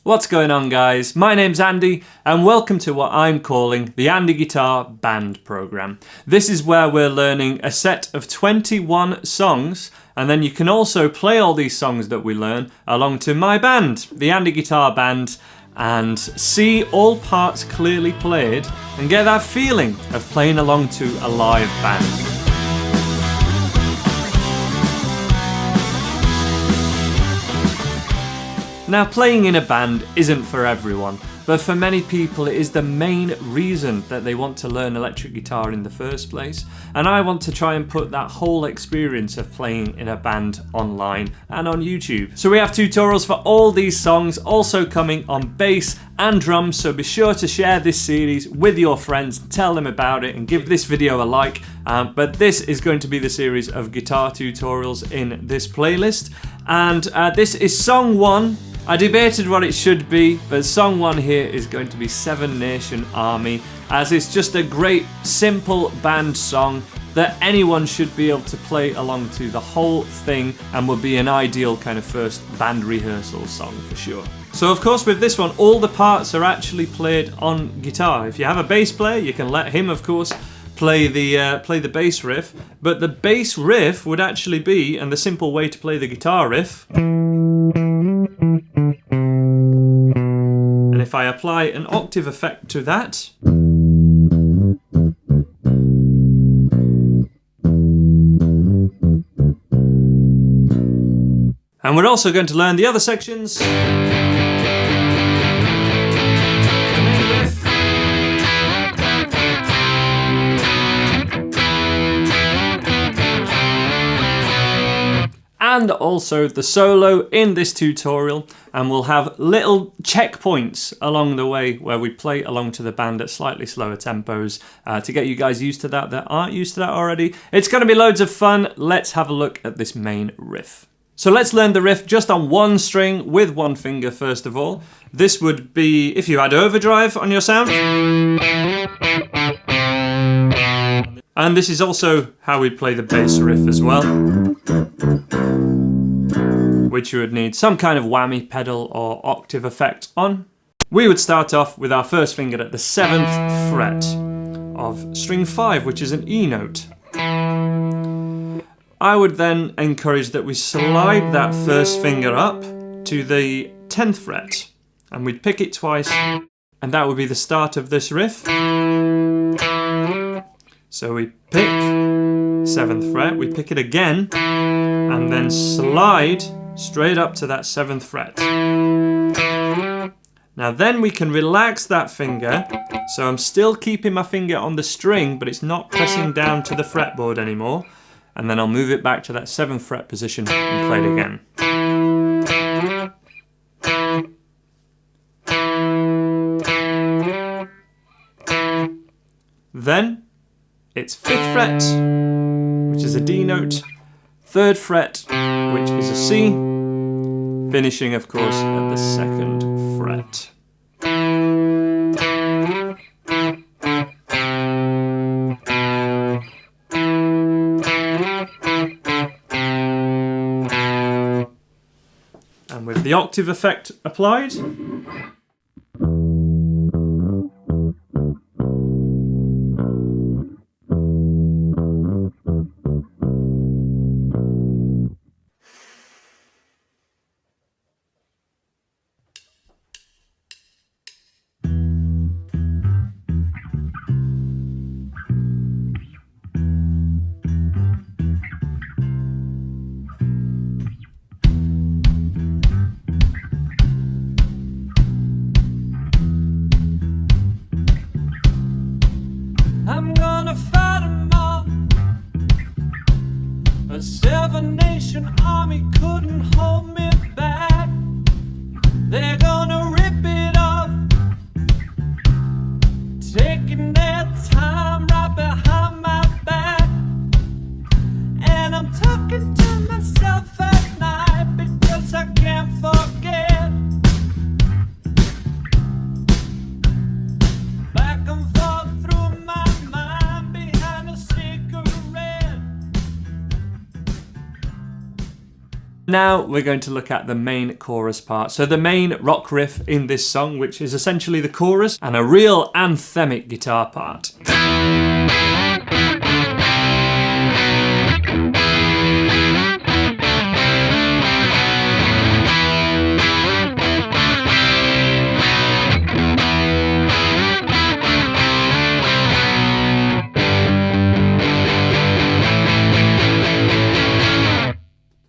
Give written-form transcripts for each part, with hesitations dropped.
What's going on, guys? My name's Andy and welcome to what I'm calling the Andy Guitar Band Program. This is where we're learning a set of 21 songs, and then you can also play all these songs that we learn along to my band, the Andy Guitar Band, and see all parts clearly played and get that feeling of playing along to a live band. Now, playing in a band isn't for everyone, but for many people it is the main reason that they want to learn electric guitar in the first place, and I want to try and put that whole experience of playing in a band online and on YouTube. So we have tutorials for all these songs, also coming on bass and drums, so be sure to share this series with your friends, tell them about it and give this video a like. But this is going to be the series of guitar tutorials in this playlist, and this is song 1. I debated what it should be, but song 1 here is going to be Seven Nation Army, as it's just a great, simple band song that anyone should be able to play along to the whole thing, and would be an ideal kind of first band rehearsal song for sure. So of course with this one, all the parts are actually played on guitar. If you have a bass player, you can let him, of course, play the bass riff, but the bass riff would actually be, and the simple way to play the guitar riff, and if I apply an octave effect to that, and we're also going to learn the other sections. And also the solo in this tutorial, and we'll have little checkpoints along the way where we play along to the band at slightly slower tempos to get you guys used to that aren't used to that already. It's going to be loads of fun. Let's have a look at this main riff. So let's learn the riff just on one string with one finger first of all. This would be if you had overdrive on your sound. And this is also how we play the bass riff as well, which you would need some kind of whammy pedal or octave effect on. We would start off with our first finger at the 7th fret of string 5, which is an E note. I would then encourage that we slide that first finger up to the 10th fret, and we'd pick it twice, and that would be the start of this riff. So we pick 7th fret, we pick it again, and then slide straight up to that 7th fret. Now then we can relax that finger, so I'm still keeping my finger on the string, but it's not pressing down to the fretboard anymore, and then I'll move it back to that 7th fret position and play it again. Then it's 5th fret, which is a D note, 3rd fret, which is a C, finishing of course at the 2nd fret. And with the octave effect applied, now we're going to look at the main chorus part. So the main rock riff in this song, which is essentially the chorus and a real anthemic guitar part.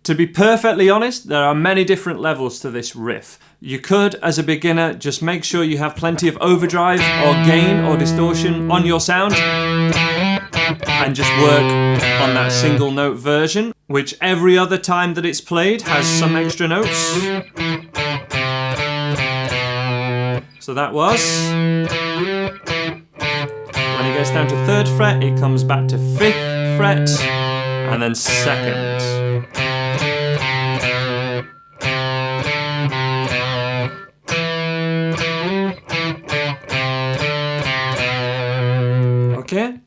To be perfectly honest, there are many different levels to this riff. You could, as a beginner, just make sure you have plenty of overdrive or gain or distortion on your sound and just work on that single note version, which every other time that it's played has some extra notes. So that was. When it gets down to 3rd fret, it comes back to 5th fret and then 2nd. Okay,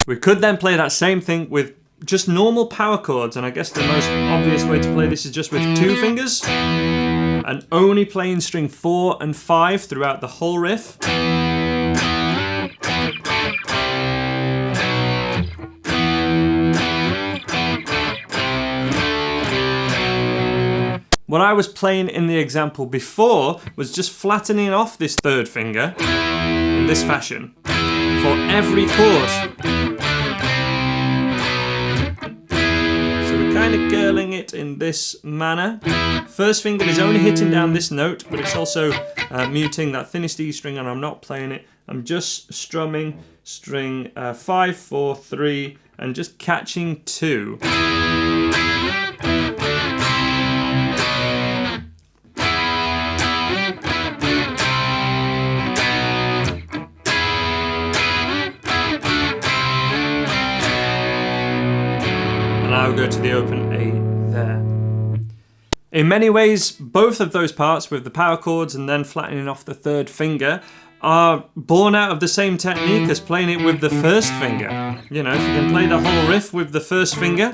we could then play that same thing with just normal power chords, and I guess the most obvious way to play this is just with 2 fingers and only playing string 4 and 5 throughout the whole riff. What I was playing in the example before was just flattening off this 3rd finger in this fashion for every chord. So we're kind of curling it in this manner. 1st finger is only hitting down this note, but it's also muting that thinnest E string, and I'm not playing it. I'm just strumming string 5, 4, 3, and just catching 2. Now go to the open A there. In many ways, both of those parts with the power chords and then flattening off the 3rd finger are born out of the same technique as playing it with the 1st finger. You know, if you can play the whole riff with the 1st finger,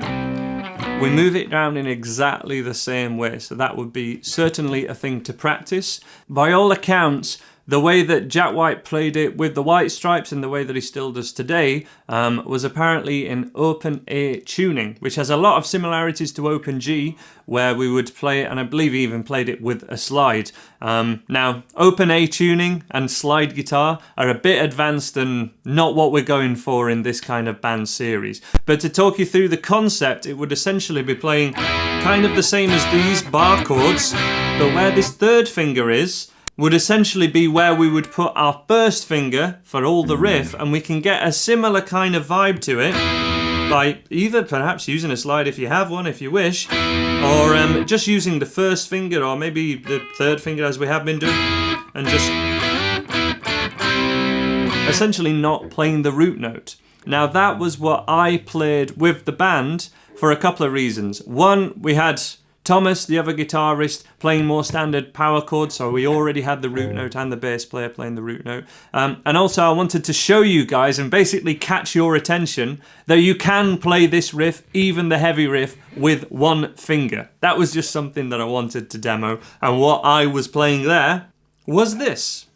we move it down in exactly the same way. So that would be certainly a thing to practice. By all accounts, the way that Jack White played it with the White Stripes and the way that he still does today was apparently in open A tuning, which has a lot of similarities to open G, where we would play it, and I believe he even played it with a slide. Now, open A tuning and slide guitar are a bit advanced and not what we're going for in this kind of band series. But to talk you through the concept, it would essentially be playing kind of the same as these bar chords, but where this 3rd finger is, would essentially be where we would put our 1st finger for all the riff, and we can get a similar kind of vibe to it by either perhaps using a slide if you have one, if you wish, or just using the 1st finger or maybe the 3rd finger as we have been doing, and just essentially not playing the root note. Now that was what I played with the band for a couple of reasons. One, we had Thomas, the other guitarist, playing more standard power chords, so we already had the root note and the bass player playing the root note. And also I wanted to show you guys and basically catch your attention that you can play this riff, even the heavy riff, with 1 finger. That was just something that I wanted to demo, and what I was playing there was this.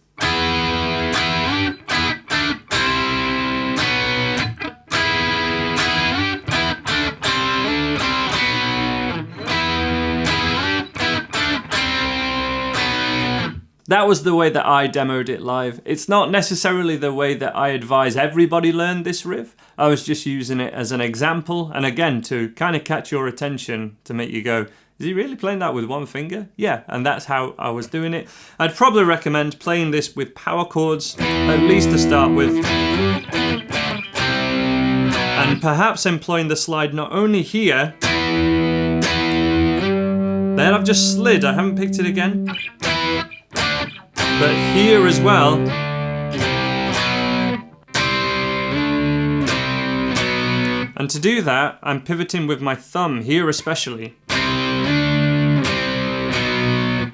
That was the way that I demoed it live. It's not necessarily the way that I advise everybody learn this riff. I was just using it as an example, and again, to kind of catch your attention, to make you go, is he really playing that with 1 finger? Yeah, and that's how I was doing it. I'd probably recommend playing this with power chords, at least to start with, and perhaps employing the slide not only here, there I've just slid, I haven't picked it again, but here as well. And to do that, I'm pivoting with my thumb here especially.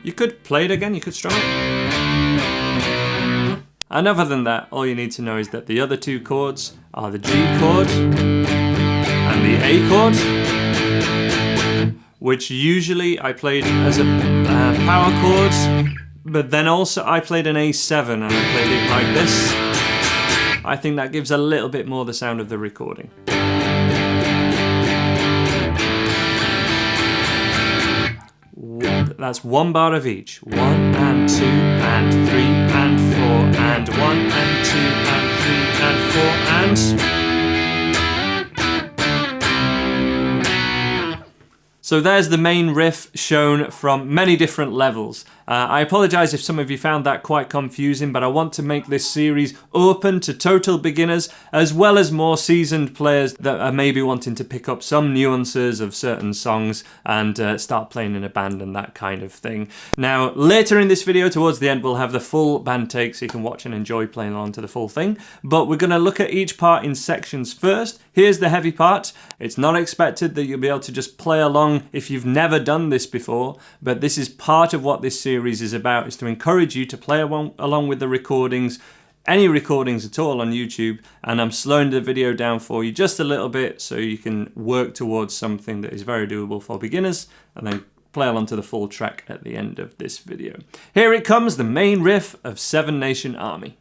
You could play it again, you could strum it. And other than that, all you need to know is that the other 2 chords are the G chord and the A chord, which usually I played as a power chords, but then also I played an A7 and I played it like this. I think that gives a little bit more the sound of the recording. That's one bar of each. 1 and 2 and 3 and 4 and 1 and 2 and 3 and 4 and... So there's the main riff shown from many different levels. I apologise if some of you found that quite confusing, but I want to make this series open to total beginners as well as more seasoned players that are maybe wanting to pick up some nuances of certain songs and start playing in a band and that kind of thing. Now, later in this video, towards the end, we'll have the full band take so you can watch and enjoy playing along to the full thing. But we're going to look at each part in sections first. Here's the heavy part. It's not expected that you'll be able to just play along if you've never done this before, but this is part of what this series is about, is to encourage you to play along with the recordings, any recordings at all on YouTube, and I'm slowing the video down for you just a little bit so you can work towards something that is very doable for beginners, and then play along to the full track at the end of this video. Here it comes, the main riff of Seven Nation Army.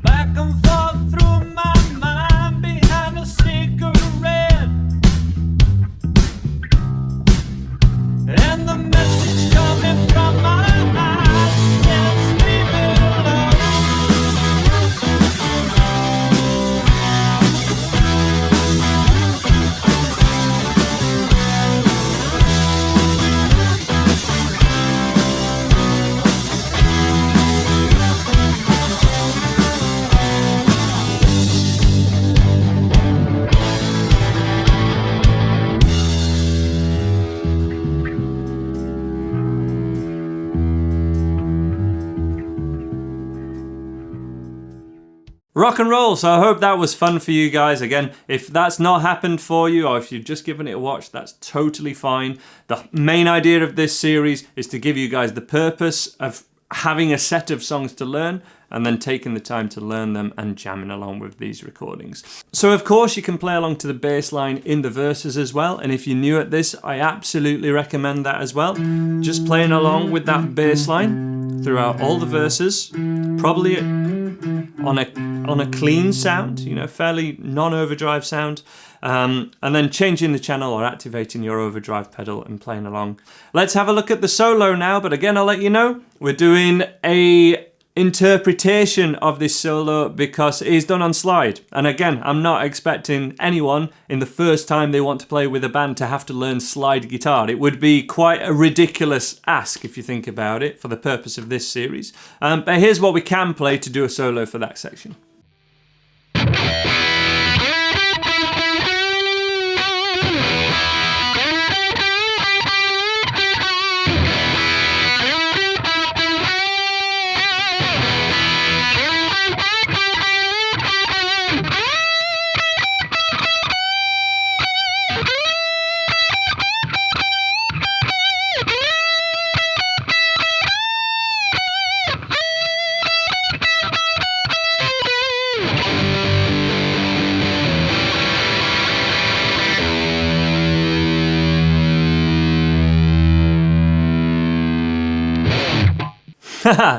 Back and forth through my mind behind a cigarette, and the message coming from my eyes says leave it alone. Rock and roll, so I hope that was fun for you guys. Again, if that's not happened for you or if you've just given it a watch, that's totally fine. The main idea of this series is to give you guys the purpose of having a set of songs to learn and then taking the time to learn them and jamming along with these recordings. So of course you can play along to the bass line in the verses as well, and if you're new at this, I absolutely recommend that as well. Just playing along with that bass line throughout all the verses, probably on a clean sound, you know, fairly non-overdrive sound, and then changing the channel or activating your overdrive pedal and playing along. Let's have a look at the solo now, but again, I'll let you know, we're doing a interpretation of this solo because it is done on slide. And again, I'm not expecting anyone in the first time they want to play with a band to have to learn slide guitar. It would be quite a ridiculous ask if you think about it for the purpose of this series. But here's what we can play to do a solo for that section.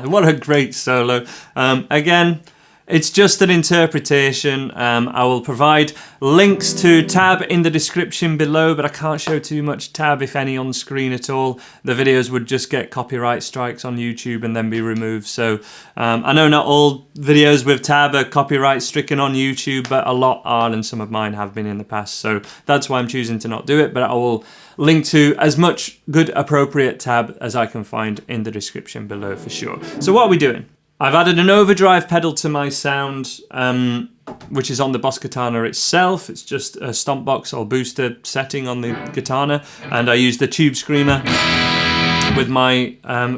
What a great solo. Again, it's just an interpretation. I will provide links to tab in the description below, but I can't show too much tab, if any, on screen at all. The videos would just get copyright strikes on YouTube and then be removed. So I know not all videos with tab are copyright stricken on YouTube, but a lot are, and some of mine have been in the past. So that's why I'm choosing to not do it, but I will link to as much good appropriate tab as I can find in the description below for sure. So what are we doing? I've added an overdrive pedal to my sound, which is on the Boss Katana itself. It's just a stomp box or booster setting on the Katana, and I used the Tube Screamer with my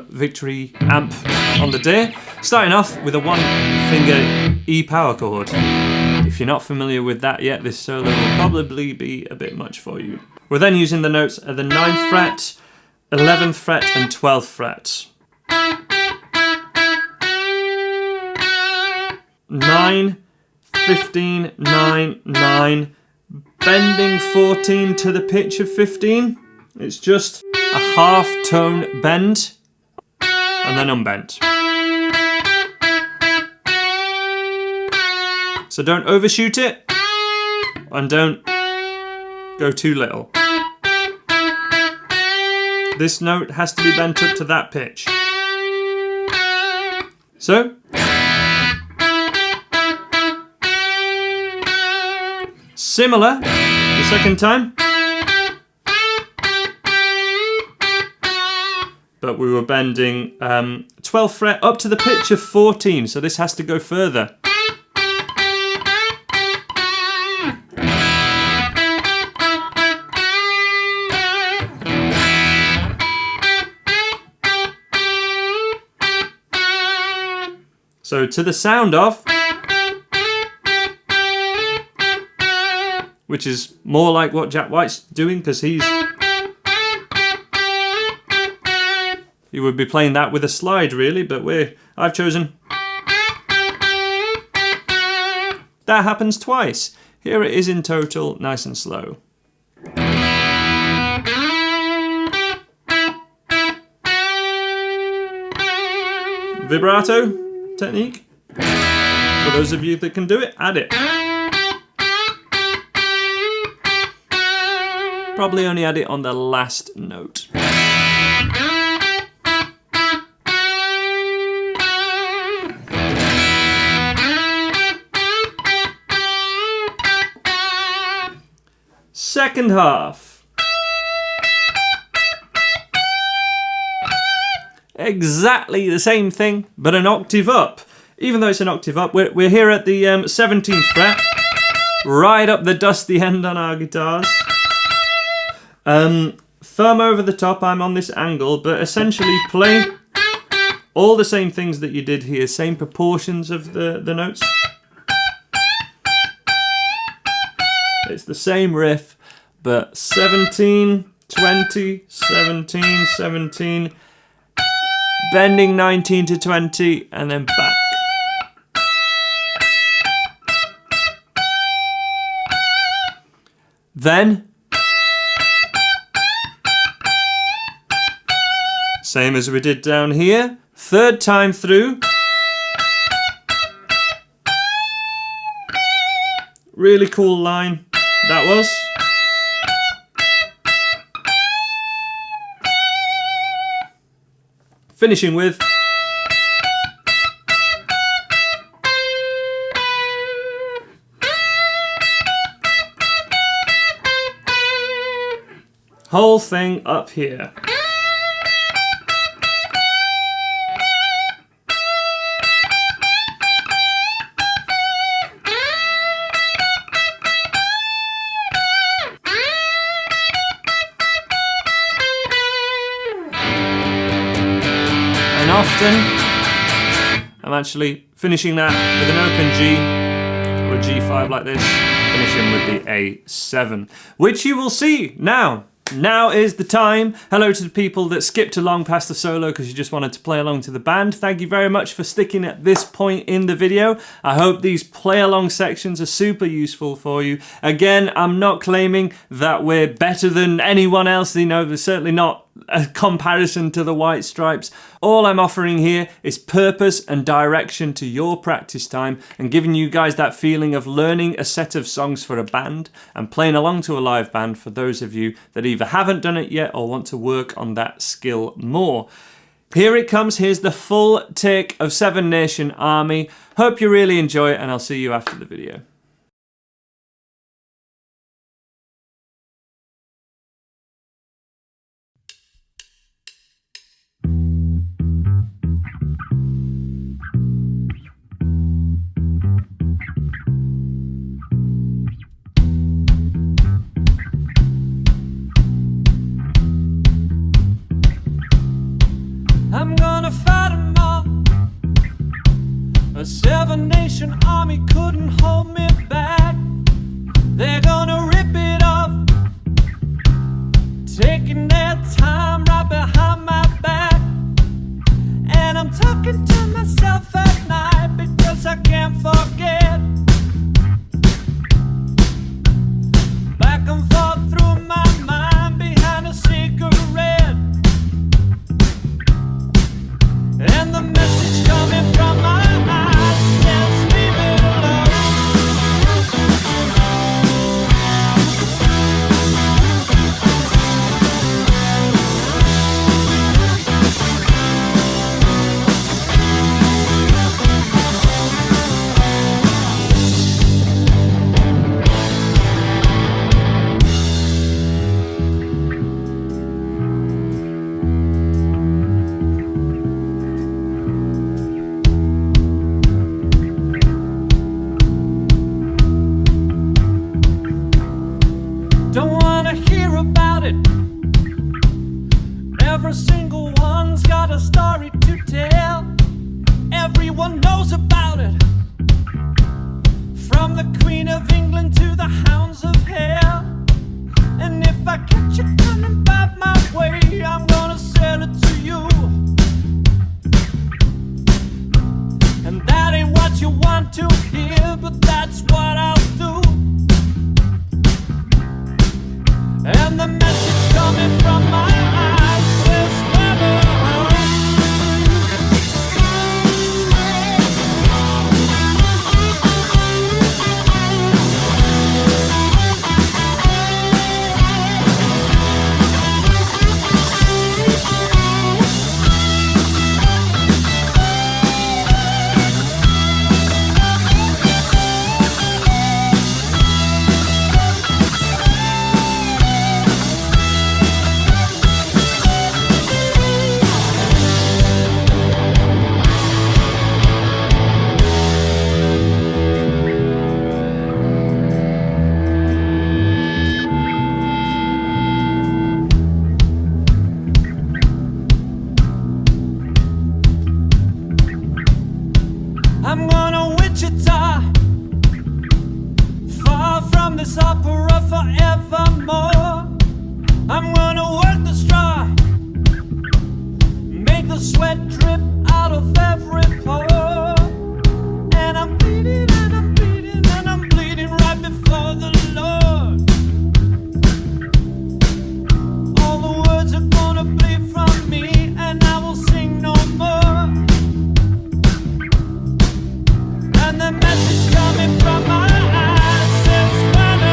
Victory amp on the day. Starting off with a one-finger E power chord. If you're not familiar with that yet, this solo will probably be a bit much for you. We're then using the notes at the 9th fret, 11th fret and 12th fret. 9, 15, 9, 9, bending 14 to the pitch of 15. It's just a half tone bend and then unbent. So don't overshoot it and don't go too little. This note has to be bent up to that pitch. So, similar the second time, but we were bending 12th fret up to the pitch of 14, so this has to go further. So to the sound of, which is more like what Jack White's doing, because he would be playing that with a slide really, but I've chosen. That happens twice. Here it is in total, nice and slow. Vibrato technique. For those of you that can do it, add it. Probably only add it on the last note. Second half. Exactly the same thing, but an octave up. Even though it's an octave up, we're here at the 17th fret, right up the dusty end on our guitars. Thumb over the top, I'm on this angle, but essentially play all the same things that you did here, same proportions of the notes. It's the same riff, but 17, 20, 17, 17, bending 19 to 20, and then back. Then, same as we did down here, third time through. Really cool line, that was. Finishing with whole thing up here. And often I'm actually finishing that with an open G or a G5 like this, finishing with the A7, which you will see now. Now is the time. Hello to the people that skipped along past the solo because you just wanted to play along to the band. Thank you very much for sticking at this point in the video. I hope these play along sections are super useful for you. Again, I'm not claiming that we're better than anyone else. You know, there's certainly not a comparison to the White Stripes. All I'm offering here is purpose and direction to your practice time and giving you guys that feeling of learning a set of songs for a band and playing along to a live band for those of you that either haven't done it yet or want to work on that skill more. Here it comes. Here's the full take of Seven Nation Army. Hope you really enjoy it and I'll see you after the video. I'm gonna fight 'em all. A Seven Nation Army couldn't hold me back. They're gonna rip it off, taking their time right behind my back. And I'm talking to myself at night because I can't forget. got a story to tell. Everyone knows about it. From the Queen of England to the hounds of hell. And if I catch you coming by my way, I'm gonna sell it to you. And that ain't what you want to hear, but that's what I'll do. And the message coming from my eyes says further. I'm gonna Wichita, far from this opera forevermore. I'm gonna work the straw, make the sweat drip out of every pore. And I'm bleeding and I'm bleeding and I'm bleeding right before the Lord. All the words are gonna bleed from me and I will sing no more. And the message coming from my eyes says final.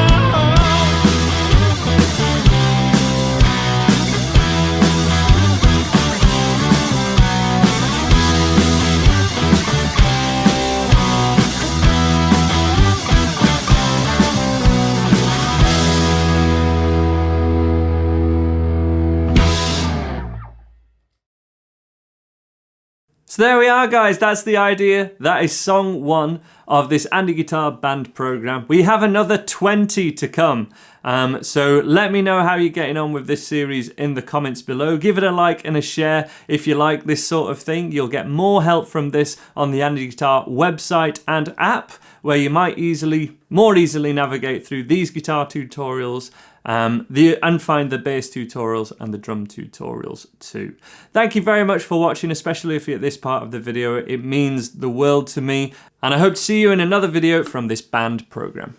So there we are, guys. That's the idea. That is song 1 of this Andy Guitar Band program. We have another 20 to come. So let me know how you're getting on with this series in the comments below. Give it a like and a share if you like this sort of thing. You'll get more help from this on the Andy Guitar website and app, where you might more easily navigate through these guitar tutorials and find the bass tutorials and the drum tutorials too. Thank you very much for watching, especially if you're at this part of the video. It means the world to me, and I hope to see you in another video from this band program.